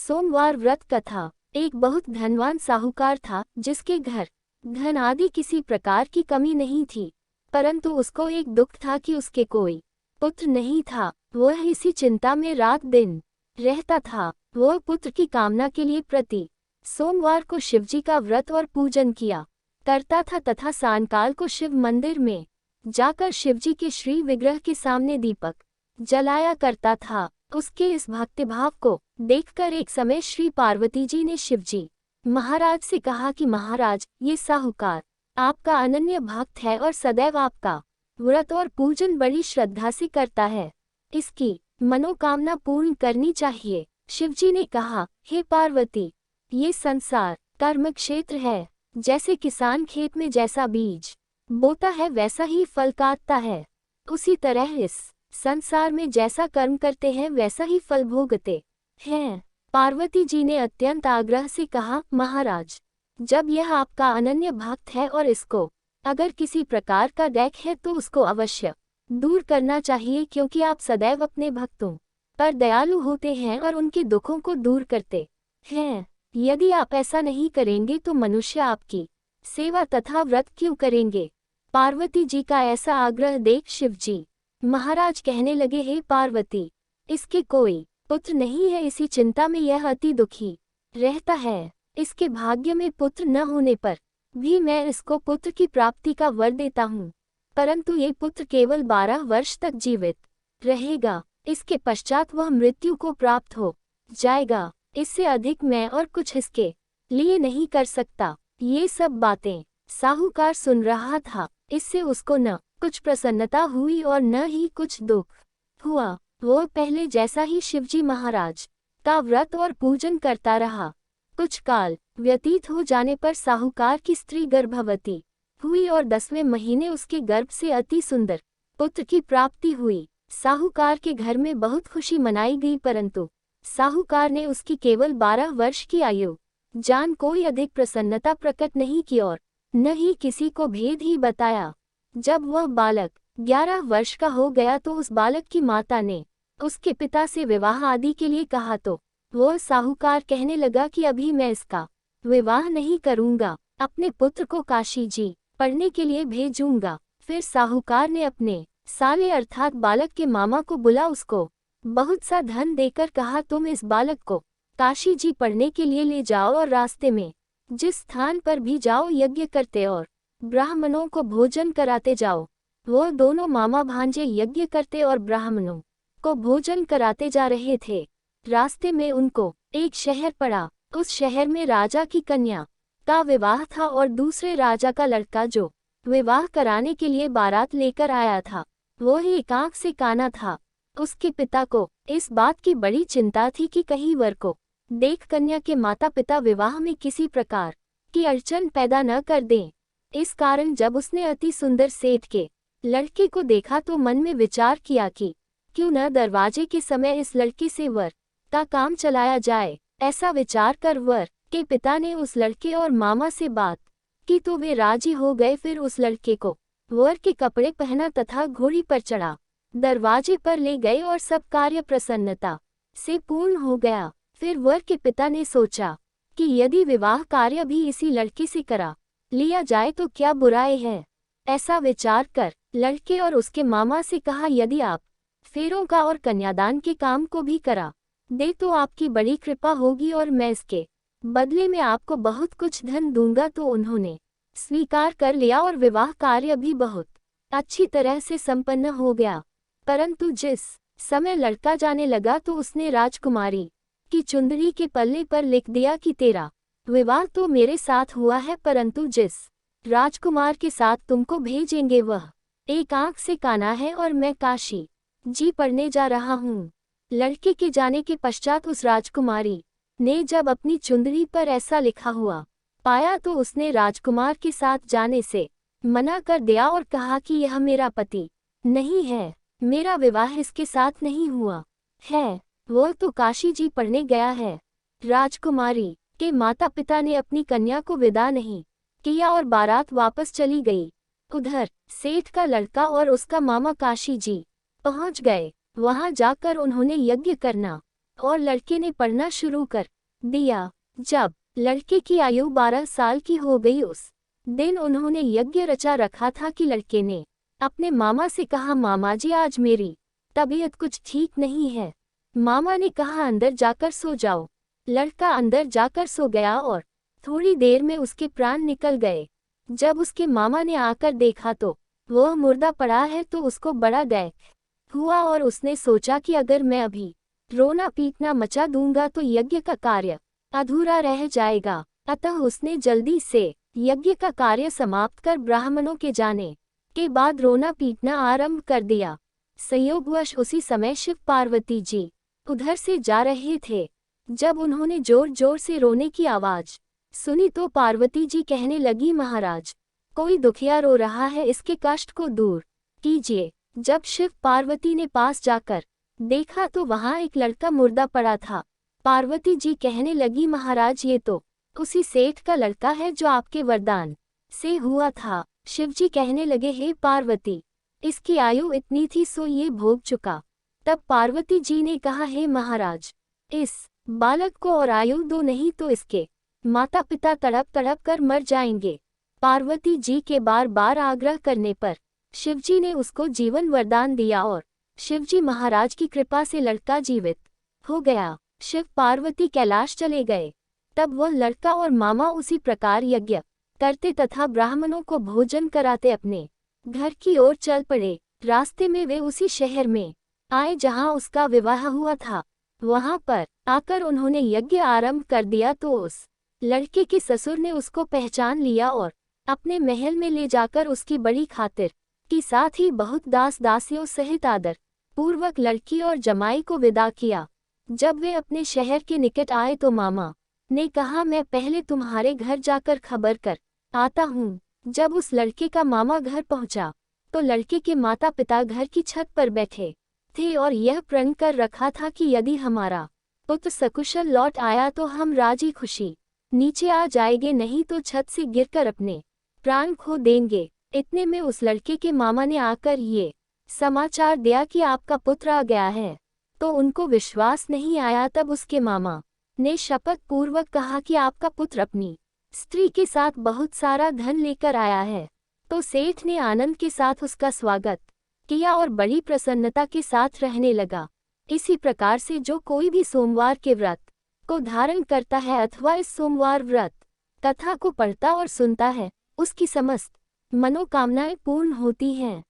सोमवार व्रत कथा। एक बहुत धनवान साहूकार था जिसके घर धन आदि किसी प्रकार की कमी नहीं थी, परंतु उसको एक दुख था कि उसके कोई पुत्र नहीं था। वह इसी चिंता में रात दिन रहता था। वह पुत्र की कामना के लिए प्रति सोमवार को शिवजी का व्रत और पूजन किया करता था तथा सायंकाल को शिव मंदिर में जाकर शिवजी के श्री विग्रह के सामने दीपक जलाया करता था। उसके इस भक्तिभाव को देखकर एक समय श्री पार्वती जी ने शिवजी महाराज से कहा कि महाराज, ये साहूकार आपका अनन्य भक्त है और सदैव आपका व्रत और पूजन बड़ी श्रद्धा से करता है, इसकी मनोकामना पूर्ण करनी चाहिए। शिवजी ने कहा, हे पार्वती, ये संसार कर्म क्षेत्र है। जैसे किसान खेत में जैसा बीज बोता है वैसा ही फल काटता है, उसी तरह इस संसार में जैसा कर्म करते हैं वैसा ही फल भोगते हैं। पार्वती जी ने अत्यंत आग्रह से कहा, महाराज, जब यह आपका अनन्य भक्त है और इसको अगर किसी प्रकार का डैक है तो उसको अवश्य दूर करना चाहिए, क्योंकि आप सदैव अपने भक्तों पर दयालु होते हैं और उनके दुखों को दूर करते हैं। यदि आप ऐसा नहीं करेंगे तो मनुष्य आपकी सेवा तथा व्रत क्यों करेंगे। पार्वती जी का ऐसा आग्रह देख शिवजी महाराज कहने लगे, हे पार्वती, इसके कोई पुत्र नहीं है, इसी चिंता में यह अति दुखी रहता है। इसके भाग्य में पुत्र न होने पर भी मैं इसको पुत्र की प्राप्ति का वर देता हूँ, परंतु ये पुत्र केवल 12 वर्ष तक जीवित रहेगा। इसके पश्चात वह मृत्यु को प्राप्त हो जाएगा। इससे अधिक मैं और कुछ इसके लिए नहीं कर सकता। ये सब बातें साहूकार सुन रहा था। इससे उसको न कुछ प्रसन्नता हुई और न ही कुछ दुख हुआ। वो पहले जैसा ही शिवजी महाराज का व्रत और पूजन करता रहा। कुछ काल व्यतीत हो जाने पर साहूकार की स्त्री गर्भवती हुई और 10वें महीने उसके गर्भ से अति सुंदर पुत्र की प्राप्ति हुई। साहूकार के घर में बहुत खुशी मनाई गई, परंतु साहूकार ने उसकी केवल 12 वर्ष की आयु जान कोई अधिक प्रसन्नता प्रकट नहीं की और न ही किसी को भेद ही बताया। जब वह बालक 11 वर्ष का हो गया तो उस बालक की माता ने उसके पिता से विवाह आदि के लिए कहा, तो वह साहूकार कहने लगा कि अभी मैं इसका विवाह नहीं करूंगा, अपने पुत्र को काशी जी पढ़ने के लिए भेजूंगा। फिर साहूकार ने अपने साले अर्थात बालक के मामा को बुला उसको बहुत सा धन देकर कहा, तुम इस बालक को काशी जी पढ़ने के लिए ले जाओ और रास्ते में जिस स्थान पर भी जाओ यज्ञ करते और ब्राह्मणों को भोजन कराते जाओ। वो दोनों मामा भांजे यज्ञ करते और ब्राह्मणों को भोजन कराते जा रहे थे। रास्ते में उनको एक शहर पड़ा। उस शहर में राजा की कन्या का विवाह था और दूसरे राजा का लड़का जो विवाह कराने के लिए बारात लेकर आया था, वो ही एक आंख से काना था। उसके पिता को इस बात की बड़ी चिंता थी कि कहीं वर को देख कन्या के माता पिता विवाह में किसी प्रकार की अड़चन पैदा न कर दें। इस कारण जब उसने अति सुंदर सेठ के लड़के को देखा तो मन में विचार किया कि क्यों न दरवाजे के समय इस लड़के से वर का काम चलाया जाए। ऐसा विचार कर वर के पिता ने उस लड़के और मामा से बात की तो वे राजी हो गए। फिर उस लड़के को वर के कपड़े पहना तथा घोड़ी पर चढ़ा दरवाजे पर ले गए और सब कार्य प्रसन्नता से पूर्ण हो गया। फिर वर के पिता ने सोचा कि यदि विवाह कार्य भी इसी लड़के से करा लिया जाए तो क्या बुराई है। ऐसा विचार कर लड़के और उसके मामा से कहा, यदि आप फेरों का और कन्यादान के काम को भी करा दे तो आपकी बड़ी कृपा होगी और मैं इसके बदले में आपको बहुत कुछ धन दूंगा। तो उन्होंने स्वीकार कर लिया और विवाह कार्य भी बहुत अच्छी तरह से संपन्न हो गया। परंतु जिस समय लड़का जाने लगा तो उसने राजकुमारी की चुंदड़ी के पल्ले पर लिख दिया कि तेरा विवाह तो मेरे साथ हुआ है, परंतु जिस राजकुमार के साथ तुमको भेजेंगे वह एक आंख से काना है और मैं काशी जी पढ़ने जा रहा हूँ। लड़के के जाने के पश्चात उस राजकुमारी ने जब अपनी चुंदड़ी पर ऐसा लिखा हुआ पाया तो उसने राजकुमार के साथ जाने से मना कर दिया और कहा कि यह मेरा पति नहीं है, मेरा विवाह इसके साथ नहीं हुआ है, वो तो काशी जी पढ़ने गया है। राजकुमारी के माता पिता ने अपनी कन्या को विदा नहीं किया और बारात वापस चली गई। उधर सेठ का लड़का और उसका मामा काशी जी पहुंच गए। वहां जाकर उन्होंने यज्ञ करना और लड़के ने पढ़ना शुरू कर दिया। जब लड़के की आयु 12 साल की हो गई, उस दिन उन्होंने यज्ञ रचा रखा था कि लड़के ने अपने मामा से कहा, मामा जी आज मेरी तबीयत कुछ ठीक नहीं है। मामा ने कहा अंदर जाकर सो जाओ। लड़का अंदर जाकर सो गया और थोड़ी देर में उसके प्राण निकल गए। जब उसके मामा ने आकर देखा तो वह मुर्दा पड़ा है, तो उसको बड़ा दैख हुआ और उसने सोचा कि अगर मैं अभी रोना पीटना मचा दूंगा तो यज्ञ का कार्य अधूरा रह जाएगा। अतः उसने जल्दी से यज्ञ का कार्य समाप्त कर ब्राह्मणों के जाने के बाद रोना पीटना आरंभ कर दिया। संयोगवश उसी समय शिव पार्वती जी उधर से जा रहे थे। जब उन्होंने जोर जोर से रोने की आवाज सुनी तो पार्वती जी कहने लगी, महाराज कोई दुखिया रो रहा है, इसके कष्ट को दूर कीजिए। जब शिव पार्वती ने पास जाकर देखा तो वहां एक लड़का मुर्दा पड़ा था। पार्वती जी कहने लगी, महाराज ये तो उसी सेठ का लड़का है जो आपके वरदान से हुआ था। शिवजी कहने लगे, हे पार्वती इसकी आयु इतनी थी सो ये भोग चुका। तब पार्वती जी ने कहा, हे महाराज इस बालक को और आयु दो, नहीं तो इसके माता पिता तड़प तड़प कर मर जाएंगे। पार्वती जी के बार बार आग्रह करने पर शिवजी ने उसको जीवन वरदान दिया और शिवजी महाराज की कृपा से लड़का जीवित हो गया। शिव पार्वती कैलाश चले गए। तब वह लड़का और मामा उसी प्रकार यज्ञ करते तथा ब्राह्मणों को भोजन कराते अपने घर की ओर चल पड़े। रास्ते में वे उसी शहर में आए जहां उसका विवाह हुआ था। वहां पर आकर उन्होंने यज्ञ आरंभ कर दिया तो उस लड़के के ससुर ने उसको पहचान लिया और अपने महल में ले जाकर उसकी बड़ी खातिर की, साथ ही बहुत दास दासियों सहित आदर पूर्वक लड़की और जमाई को विदा किया। जब वे अपने शहर के निकट आए तो मामा ने कहा, मैं पहले तुम्हारे घर जाकर खबर कर आता हूँ। जब उस लड़के का मामा घर पहुंचा तो लड़के के माता पिता घर की छत पर बैठे थे और यह प्रण कर रखा था कि यदि हमारा पुत्र सकुशल लौट आया तो हम राजी खुशी नीचे आ जाएंगे, नहीं तो छत से गिरकर अपने प्राण खो देंगे। इतने में उस लड़के के मामा ने आकर ये समाचार दिया कि आपका पुत्र आ गया है। तो उनको विश्वास नहीं आया। तब उसके मामा ने शपथ पूर्वक कहा कि आपका पुत्र अपनी स्त्री के साथ बहुत सारा धन लेकर आया है। तो सेठ ने आनंद के साथ उसका स्वागत किया और बड़ी प्रसन्नता के साथ रहने लगा। इसी प्रकार से जो कोई भी सोमवार के व्रत को धारण करता है अथवा इस सोमवार व्रत कथा को पढ़ता और सुनता है, उसकी समस्त मनोकामनाएं पूर्ण होती हैं।